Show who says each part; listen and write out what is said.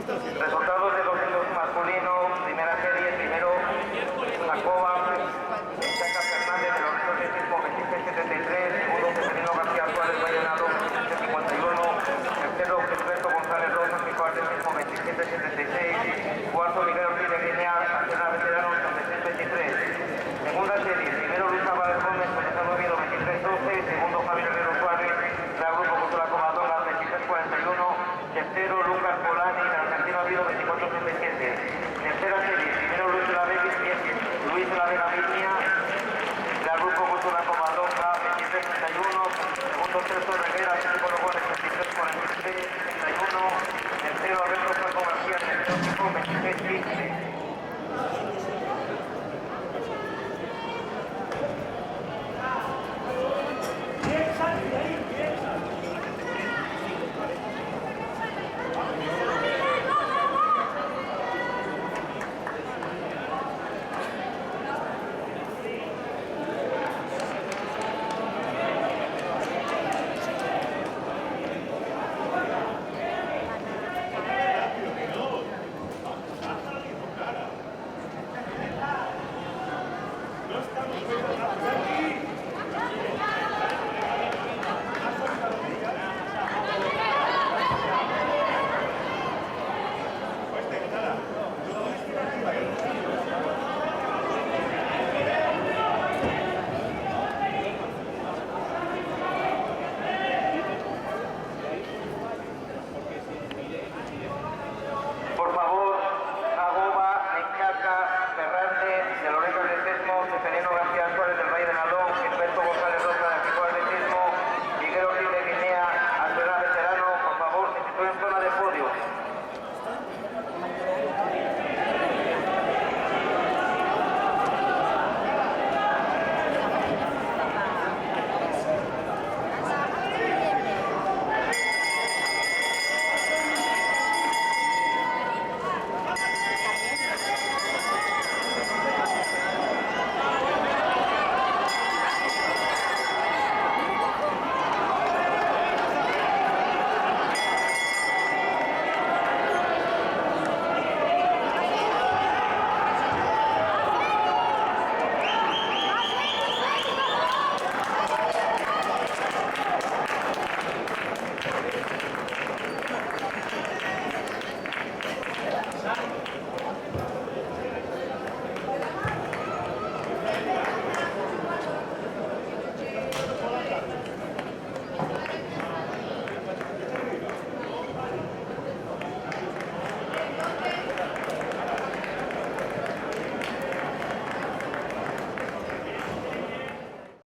Speaker 1: Resultados de los hilos masculinos, primera serie, primero Jacoba Chaca Fernández de los ríos de Tisco 2673, segundo Peterino García Suárez Vallenado 1551, tercero Gilberto González Rosa Picuar de Tisco 2776, cuarto Miguel Ortiz de Guinea, Nacional Veterano 8623, segunda serie, primero Luis Álvarez Gómez, Pelezano Oviedo 2312, segundo Javier Guerrero Suárez, la Grupo Cultural Comadonga 2341, tercero Lucas Polani